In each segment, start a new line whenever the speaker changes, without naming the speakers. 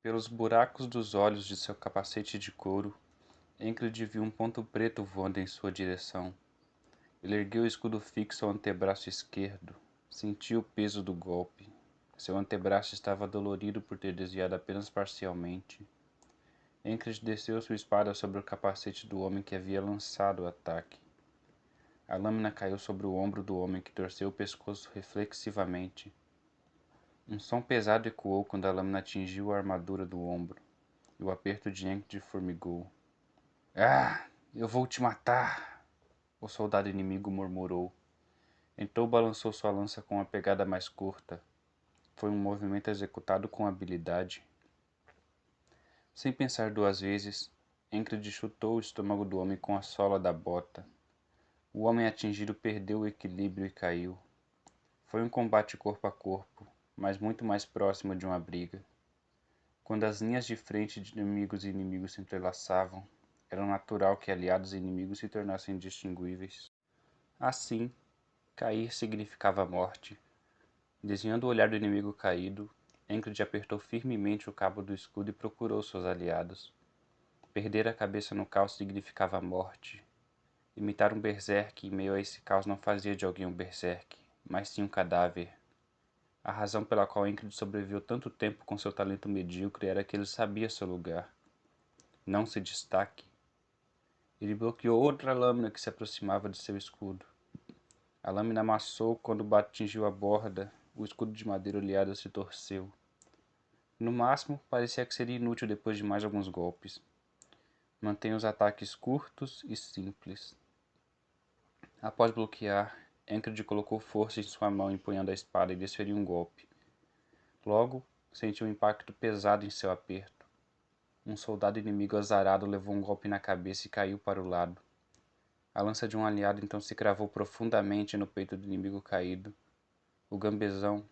Pelos buracos dos olhos de seu capacete de couro, Encred viu um ponto preto voando em sua direção. Ele ergueu o escudo fixo ao antebraço esquerdo. Sentiu o peso do golpe. Seu antebraço estava dolorido por ter desviado apenas parcialmente. Encred desceu sua espada sobre o capacete do homem que havia lançado o ataque. A lâmina caiu sobre o ombro do homem que torceu o pescoço reflexivamente. Um som pesado ecoou quando a lâmina atingiu a armadura do ombro, e o aperto de Encred formigou. Ah, eu vou te matar! O soldado inimigo murmurou. Então balançou sua lança com uma pegada mais curta. Foi um movimento executado com habilidade. Sem pensar duas vezes, Encred chutou o estômago do homem com a sola da bota. O homem atingido perdeu o equilíbrio e caiu. Foi um combate corpo a corpo, mas muito mais próximo de uma briga. Quando as linhas de frente de amigos e inimigos se entrelaçavam, era natural que aliados e inimigos se tornassem indistinguíveis. Assim, cair significava morte. Desviando o olhar do inimigo caído, Encred apertou firmemente o cabo do escudo e procurou seus aliados. Perder a cabeça no caos significava morte. Imitar um berserk em meio a esse caos não fazia de alguém um berserk, mas sim um cadáver. A razão pela qual Encred sobreviveu tanto tempo com seu talento medíocre era que ele sabia seu lugar. Não se destaque. Ele bloqueou outra lâmina que se aproximava de seu escudo. A lâmina amassou quando atingiu a borda. O escudo de madeira oleada se torceu. No máximo, parecia que seria inútil depois de mais alguns golpes. Mantenha os ataques curtos e simples. Após bloquear, Encred colocou força em sua mão empunhando a espada e desferiu um golpe. Logo, sentiu um impacto pesado em seu aperto. Um soldado inimigo azarado levou um golpe na cabeça e caiu para o lado. A lança de um aliado então se cravou profundamente no peito do inimigo caído. O gambezão,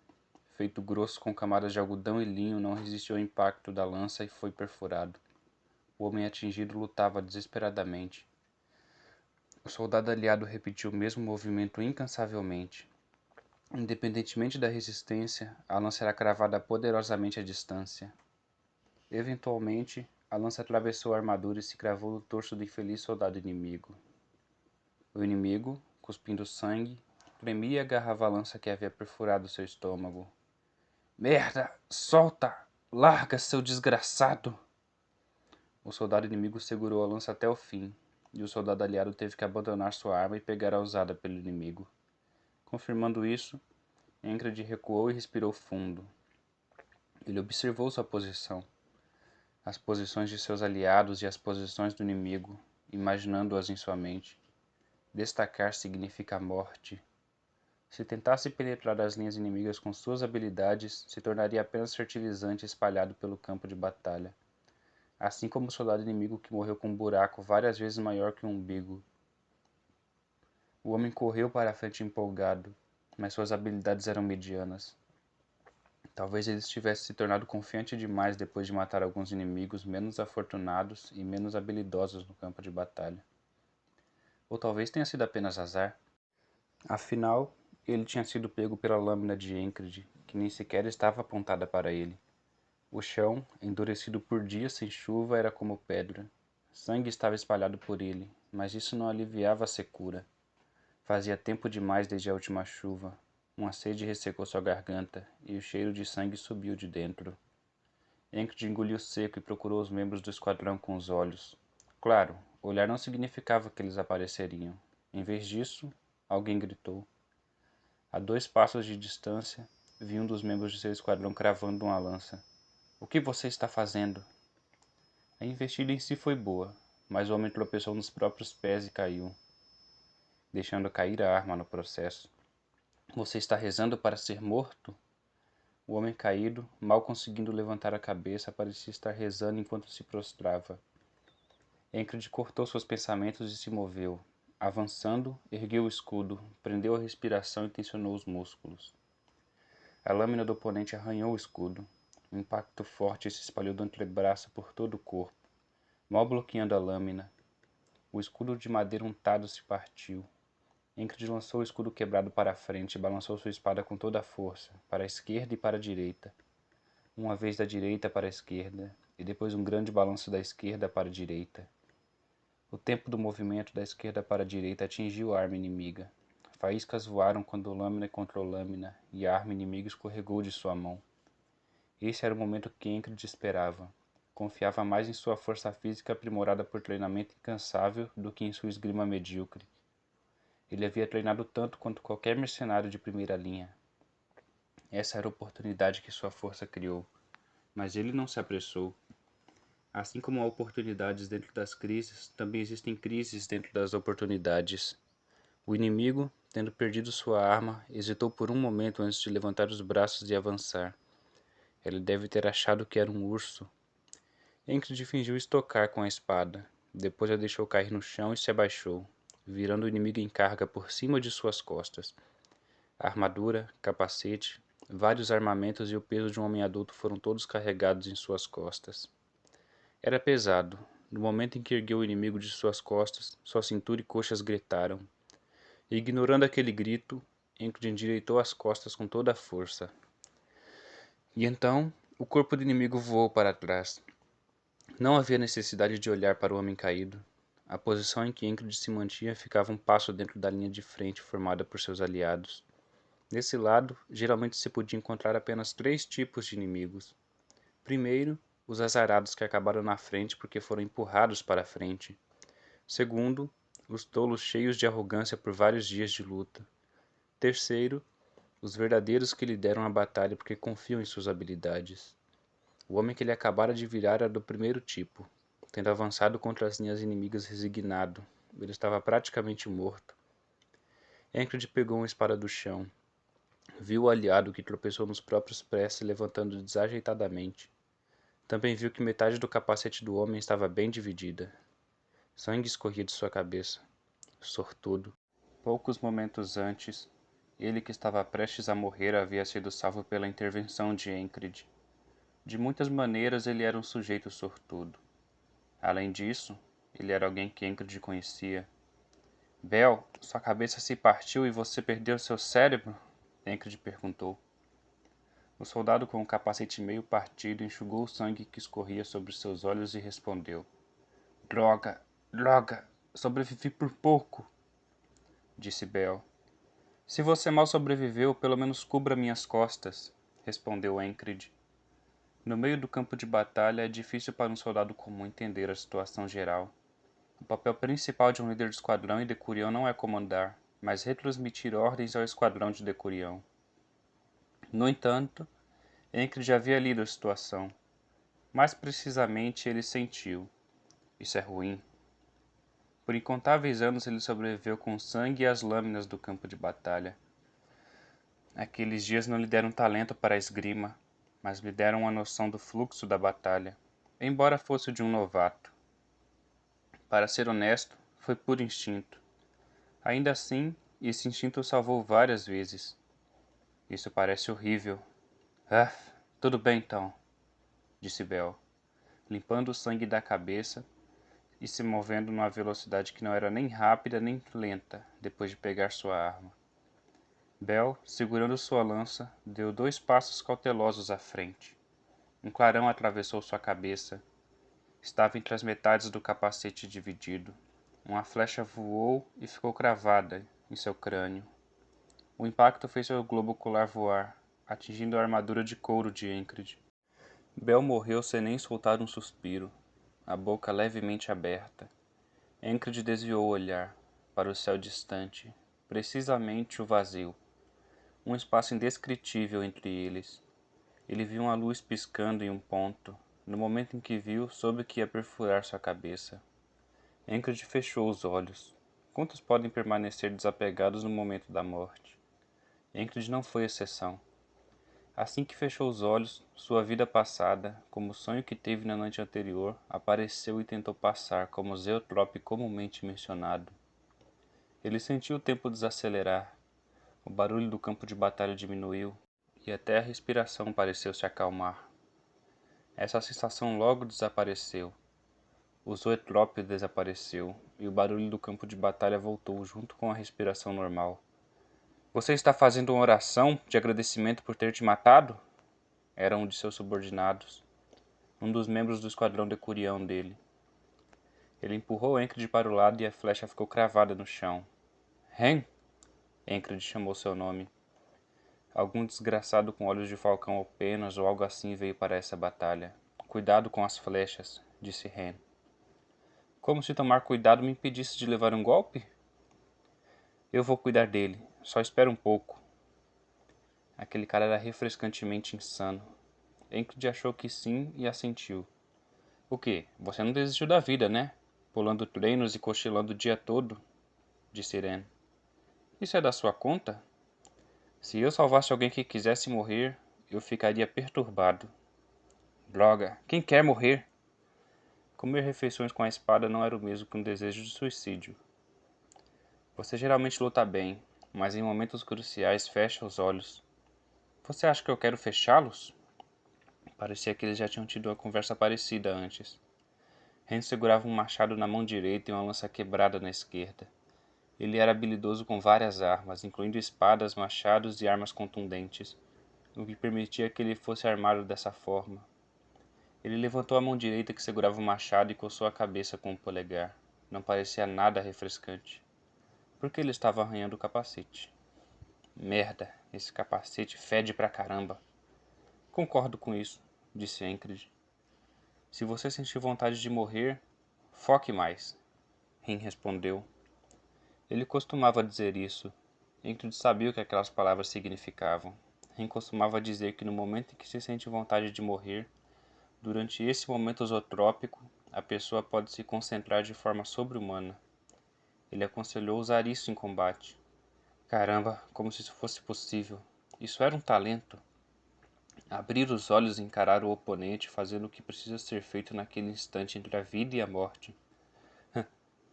feito grosso com camadas de algodão e linho, não resistiu ao impacto da lança e foi perfurado. O homem atingido lutava desesperadamente. O soldado aliado repetiu o mesmo movimento incansavelmente. Independentemente da resistência, a lança era cravada poderosamente à distância. Eventualmente, a lança atravessou a armadura e se cravou no torso do infeliz soldado inimigo. O inimigo, cuspindo sangue, tremia e agarrava a lança que havia perfurado seu estômago. Merda! Solta! Larga, seu desgraçado! O soldado inimigo segurou a lança até o fim, e o soldado aliado teve que abandonar sua arma e pegar a usada pelo inimigo. Confirmando isso, Encred recuou e respirou fundo. Ele observou sua posição, as posições de seus aliados e as posições do inimigo, imaginando-as em sua mente. Destacar significa morte. Se tentasse penetrar as linhas inimigas com suas habilidades, se tornaria apenas fertilizante espalhado pelo campo de batalha. Assim como o soldado inimigo que morreu com um buraco várias vezes maior que um umbigo. O homem correu para a frente empolgado, mas suas habilidades eram medianas. Talvez ele tivesse se tornado confiante demais depois de matar alguns inimigos menos afortunados e menos habilidosos no campo de batalha. Ou talvez tenha sido apenas azar. Afinal, ele tinha sido pego pela lâmina de Encred, que nem sequer estava apontada para ele. O chão, endurecido por dias sem chuva, era como pedra. Sangue estava espalhado por ele, mas isso não aliviava a secura. Fazia tempo demais desde a última chuva. Uma sede ressecou sua garganta, e o cheiro de sangue subiu de dentro. Encred engoliu seco e procurou os membros do esquadrão com os olhos. Claro, olhar não significava que eles apareceriam. Em vez disso, alguém gritou. A 2 passos de distância, vi um dos membros de seu esquadrão cravando uma lança. O que você está fazendo? A investida em si foi boa, mas o homem tropeçou nos próprios pés e caiu, deixando cair a arma no processo. Você está rezando para ser morto? O homem caído, mal conseguindo levantar a cabeça, parecia estar rezando enquanto se prostrava. Encred cortou seus pensamentos e se moveu. Avançando, ergueu o escudo, prendeu a respiração e tensionou os músculos. A lâmina do oponente arranhou o escudo. Um impacto forte se espalhou do antebraço por todo o corpo, mal bloqueando a lâmina. O escudo de madeira untado se partiu. Encred lançou o escudo quebrado para a frente e balançou sua espada com toda a força, para a esquerda e para a direita. uma vez da direita para a esquerda, e depois um grande balanço da esquerda para a direita. O tempo do movimento da esquerda para a direita atingiu a arma inimiga. Faíscas voaram quando lâmina encontrou lâmina, e a arma inimiga escorregou de sua mão. Esse era o momento que Encred esperava. Confiava mais em sua força física aprimorada por treinamento incansável do que em sua esgrima medíocre. Ele havia treinado tanto quanto qualquer mercenário de primeira linha. Essa era a oportunidade que sua força criou. Mas ele não se apressou. Assim como há oportunidades dentro das crises, também existem crises dentro das oportunidades. O inimigo, tendo perdido sua arma, hesitou por um momento antes de levantar os braços e avançar. Ele deve ter achado que era um urso. Encred fingiu estocar com a espada. Depois a deixou cair no chão e se abaixou, virando o inimigo em carga por cima de suas costas. A armadura, capacete, vários armamentos e o peso de um homem adulto foram todos carregados em suas costas. Era pesado. No momento em que ergueu o inimigo de suas costas, sua cintura e coxas gritaram. E, ignorando aquele grito, Encred endireitou as costas com toda a força. E então, o corpo do inimigo voou para trás. Não havia necessidade de olhar para o homem caído. A posição em que Encred se mantinha ficava um passo dentro da linha de frente formada por seus aliados. Nesse lado, geralmente se podia encontrar apenas 3 tipos de inimigos. Primeiro, os azarados que acabaram na frente porque foram empurrados para a frente. Segundo, os tolos cheios de arrogância por vários dias de luta. Terceiro, os verdadeiros que lideram a batalha porque confiam em suas habilidades. O homem que ele acabara de virar era do primeiro tipo. Tendo avançado contra as linhas inimigas resignado, ele estava praticamente morto. Encred pegou uma espada do chão. Viu o aliado que tropeçou nos próprios pés se levantando desajeitadamente. Também viu que metade do capacete do homem estava bem dividida. Sangue escorria de sua cabeça. Sortudo. Poucos momentos antes, ele que estava prestes a morrer havia sido salvo pela intervenção de Encred. De muitas maneiras ele era um sujeito sortudo. Além disso, ele era alguém que Encred conhecia. Bel, sua cabeça se partiu e você perdeu seu cérebro? Encred perguntou. O soldado com o capacete meio partido enxugou o sangue que escorria sobre seus olhos e respondeu. Droga, droga, sobrevivi por pouco, disse Bel. Se você mal sobreviveu, pelo menos cubra minhas costas, respondeu Encred. No meio do campo de batalha é difícil para um soldado comum entender a situação geral. O papel principal de um líder de esquadrão em Decurião não é comandar, mas retransmitir ordens ao esquadrão de Decurião. No entanto, Encred já havia lido a situação. Mais precisamente, ele sentiu. Isso é ruim. Por incontáveis anos ele sobreviveu com o sangue e as lâminas do campo de batalha. Aqueles dias não lhe deram talento para a esgrima, mas lhe deram uma noção do fluxo da batalha, embora fosse o de um novato. Para ser honesto, foi por instinto. Ainda assim, esse instinto o salvou várias vezes. Isso parece horrível. Ah, tudo bem então, disse Bel, limpando o sangue da cabeça e se movendo numa velocidade que não era nem rápida nem lenta depois de pegar sua arma. Bel, segurando sua lança, deu 2 passos cautelosos à frente. Um clarão atravessou sua cabeça. Estava entre as metades do capacete dividido. Uma flecha voou e ficou cravada em seu crânio. O impacto fez seu globo ocular voar, atingindo a armadura de couro de Encred. Bel morreu sem nem soltar um suspiro, a boca levemente aberta. Encred desviou o olhar para o céu distante, precisamente o vazio. Um espaço indescritível entre eles. Ele viu uma luz piscando em um ponto. No momento em que viu, soube que ia perfurar sua cabeça. Encred fechou os olhos. Quantos podem permanecer desapegados no momento da morte? Encred não foi exceção. Assim que fechou os olhos, sua vida passada, como o sonho que teve na noite anterior, apareceu e tentou passar, como Zeotrope comumente mencionado. Ele sentiu o tempo desacelerar. O barulho do campo de batalha diminuiu, e até a respiração pareceu se acalmar. Essa sensação logo desapareceu. O zoetrópio desapareceu, e o barulho do campo de batalha voltou junto com a respiração normal. Você está fazendo uma oração de agradecimento por ter te matado? Era um de seus subordinados, um dos membros do esquadrão decurião dele. Ele empurrou Encred para o lado e a flecha ficou cravada no chão. Hen! Encred chamou seu nome. Algum desgraçado com olhos de falcão ou penas ou algo assim veio para essa batalha. Cuidado com as flechas, disse Hen. Como se tomar cuidado me impedisse de levar um golpe? Eu vou cuidar dele. Só espera um pouco. Aquele cara era refrescantemente insano. Encred achou que sim e assentiu. O quê? Você não desistiu da vida, né? Pulando treinos e cochilando o dia todo? Disse Ren. Isso é da sua conta? Se eu salvasse alguém que quisesse morrer, eu ficaria perturbado. Droga, quem quer morrer? Comer refeições com a espada não era o mesmo que um desejo de suicídio. Você geralmente luta bem, mas em momentos cruciais fecha os olhos. Você acha que eu quero fechá-los? Parecia que eles já tinham tido uma conversa parecida antes. Ren segurava um machado na mão direita e uma lança quebrada na esquerda. Ele era habilidoso com várias armas, incluindo espadas, machados e armas contundentes, o que permitia que ele fosse armado dessa forma. Ele levantou a mão direita que segurava o machado e coçou a cabeça com o polegar. Não parecia nada refrescante. Por que ele estava arranhando o capacete? Merda, esse capacete fede pra caramba. Concordo com isso, disse Encred. Se você sentir vontade de morrer, foque mais. Rin respondeu. Ele costumava dizer isso. Encred sabia o que aquelas palavras significavam. Rin costumava dizer que no momento em que se sente vontade de morrer, durante esse momento zootrópico, a pessoa pode se concentrar de forma sobre-humana. Ele aconselhou usar isso em combate. Caramba, como se isso fosse possível. Isso era um talento. Abrir os olhos e encarar o oponente fazendo o que precisa ser feito naquele instante entre a vida e a morte.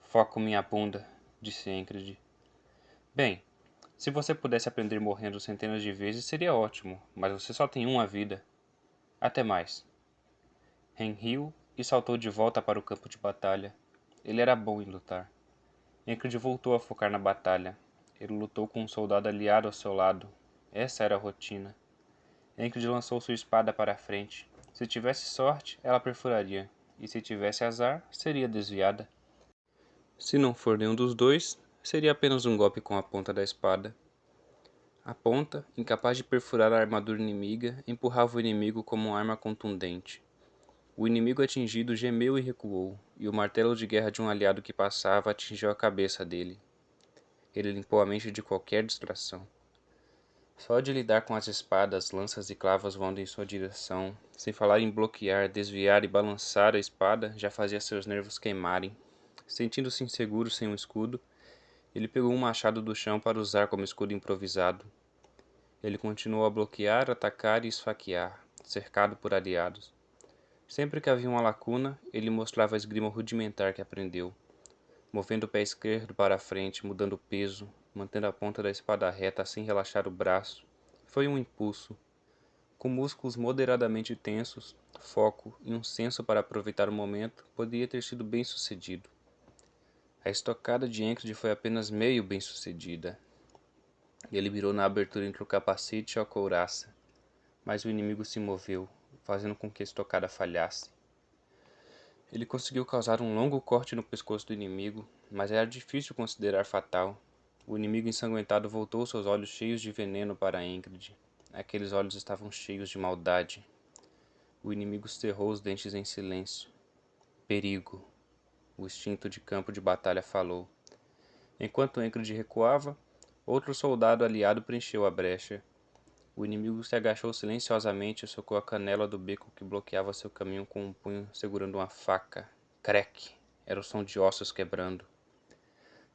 Foco minha bunda, disse Encred. Bem, se você pudesse aprender morrendo centenas de vezes seria ótimo, mas você só tem uma vida. Até mais. Ren riu e saltou de volta para o campo de batalha. Ele era bom em lutar. Encred voltou a focar na batalha. Ele lutou com um soldado aliado ao seu lado. Essa era a rotina. Encred lançou sua espada para a frente. Se tivesse sorte, ela perfuraria, e se tivesse azar, seria desviada. Se não for nenhum dos dois, seria apenas um golpe com a ponta da espada. A ponta, incapaz de perfurar a armadura inimiga, empurrava o inimigo como uma arma contundente. O inimigo atingido gemeu e recuou, e o martelo de guerra de um aliado que passava atingiu a cabeça dele. Ele limpou a mente de qualquer distração. Só de lidar com as espadas, lanças e clavos voando em sua direção, sem falar em bloquear, desviar e balançar a espada, já fazia seus nervos queimarem. Sentindo-se inseguro sem um escudo, ele pegou um machado do chão para usar como escudo improvisado. Ele continuou a bloquear, atacar e esfaquear, cercado por aliados. Sempre que havia uma lacuna, ele mostrava a esgrima rudimentar que aprendeu, movendo o pé esquerdo para a frente, mudando o peso, mantendo a ponta da espada reta sem relaxar o braço. Foi um impulso. Com músculos moderadamente tensos, foco e um senso para aproveitar o momento, poderia ter sido bem-sucedido. A estocada de Encred foi apenas meio bem-sucedida. Ele mirou na abertura entre o capacete e a couraça, mas o inimigo se moveu, fazendo com que a estocada falhasse. Ele conseguiu causar um longo corte no pescoço do inimigo, mas era difícil considerar fatal. O inimigo ensanguentado voltou seus olhos cheios de veneno para Encred. Aqueles olhos estavam cheios de maldade. O inimigo cerrou os dentes em silêncio. Perigo. O instinto de campo de batalha falou. Enquanto Encred recuava, outro soldado aliado preencheu a brecha. O inimigo se agachou silenciosamente e socou a canela do beco que bloqueava seu caminho com um punho segurando uma faca. Crack! Era o som de ossos quebrando.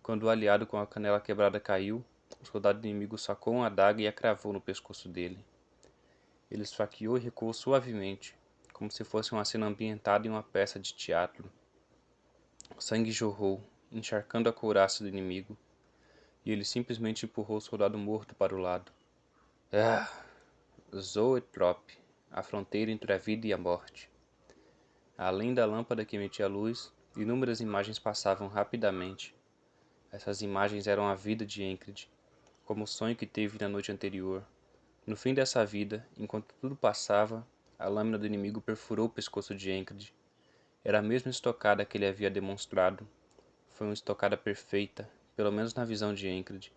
Quando o aliado com a canela quebrada caiu, o soldado inimigo sacou uma adaga e a cravou no pescoço dele. Ele esfaqueou e recuou suavemente, como se fosse uma cena ambientada em uma peça de teatro. O sangue jorrou, encharcando a couraça do inimigo, e ele simplesmente empurrou o soldado morto para o lado. Ah! Zoetrope, a fronteira entre a vida e a morte. Além da lâmpada que emitia luz, inúmeras imagens passavam rapidamente. Essas imagens eram a vida de Encred, como o sonho que teve na noite anterior. No fim dessa vida, enquanto tudo passava, a lâmina do inimigo perfurou o pescoço de Encred. Era a mesma estocada que ele havia demonstrado. Foi uma estocada perfeita, pelo menos na visão de Encred.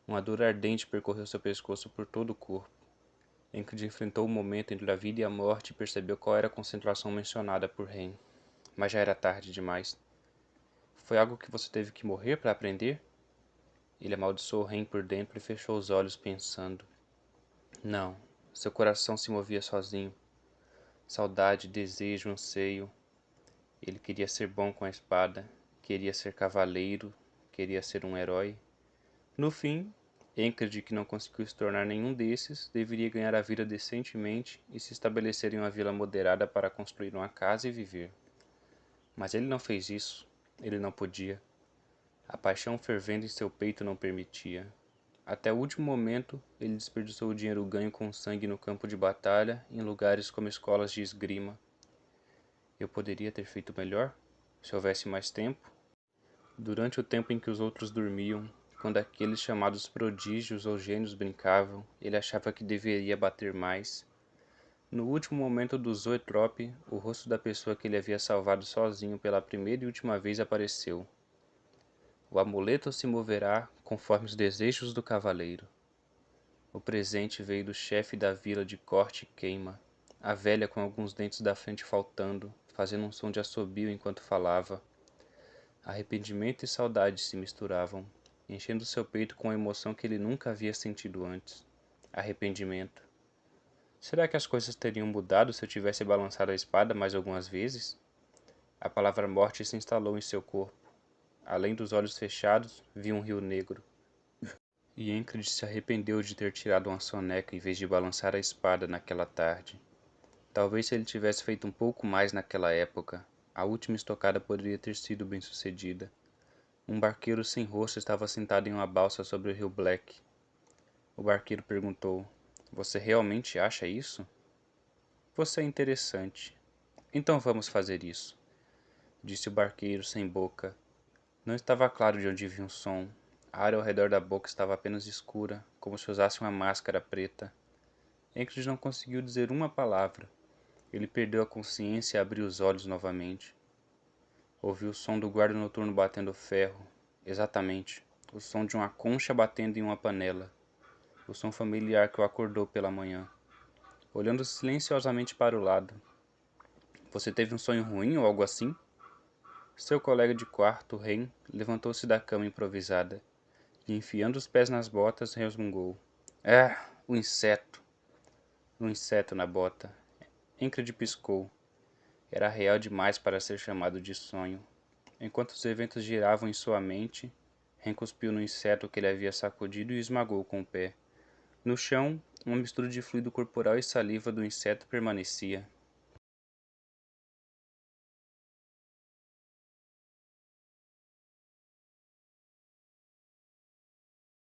Uma dor ardente percorreu seu pescoço por todo o corpo. Encred enfrentou o momento entre a vida e a morte e percebeu qual era a concentração mencionada por Ren. Mas já era tarde demais. Foi algo que você teve que morrer para aprender? Ele amaldiçoou Ren por dentro e fechou os olhos pensando. Não, seu coração se movia sozinho. Saudade, desejo, anseio. Ele queria ser bom com a espada, queria ser cavaleiro, queria ser um herói. No fim, Encred, que não conseguiu se tornar nenhum desses, deveria ganhar a vida decentemente e se estabelecer em uma vila moderada para construir uma casa e viver. Mas ele não fez isso. Ele não podia. A paixão fervendo em seu peito não permitia. Até o último momento, ele desperdiçou o dinheiro ganho com sangue no campo de batalha, em lugares como escolas de esgrima. Eu poderia ter feito melhor? Se houvesse mais tempo? Durante o tempo em que os outros dormiam, quando aqueles chamados prodígios ou gênios brincavam, ele achava que deveria bater mais. No último momento do zoetrope, o rosto da pessoa que ele havia salvado sozinho pela primeira e última vez apareceu. O amuleto se moverá conforme os desejos do cavaleiro. O presente veio do chefe da vila de corte e queima, a velha com alguns dentes da frente faltando, fazendo um som de assobio enquanto falava. Arrependimento e saudade se misturavam, enchendo seu peito com uma emoção que ele nunca havia sentido antes. Arrependimento. Será que as coisas teriam mudado se eu tivesse balançado a espada mais algumas vezes? A palavra morte se instalou em seu corpo. Além dos olhos fechados, via um rio negro. E Encred se arrependeu de ter tirado uma soneca em vez de balançar a espada naquela tarde. Talvez se ele tivesse feito um pouco mais naquela época, a última estocada poderia ter sido bem-sucedida. Um barqueiro sem rosto estava sentado em uma balsa sobre o rio Black. O barqueiro perguntou: Você realmente acha isso? Você é interessante. Então vamos fazer isso, disse o barqueiro sem boca. Não estava claro de onde vinha o som. A área ao redor da boca estava apenas escura, como se usasse uma máscara preta. Encred não conseguiu dizer uma palavra. Ele perdeu a consciência e abriu os olhos novamente. Ouviu o som do guarda noturno batendo ferro. Exatamente, o som de uma concha batendo em uma panela. O som familiar que o acordou pela manhã. Olhando silenciosamente para o lado. Você teve um sonho ruim ou algo assim? Seu colega de quarto, Ren, levantou-se da cama improvisada e, enfiando os pés nas botas, resmungou. Ah, o inseto! Um inseto na bota. Encred piscou. Era real demais para ser chamado de sonho. Enquanto os eventos giravam em sua mente, Ren cuspiu no inseto que ele havia sacudido e esmagou com o pé. No chão, uma mistura de fluido corporal e saliva do inseto permanecia.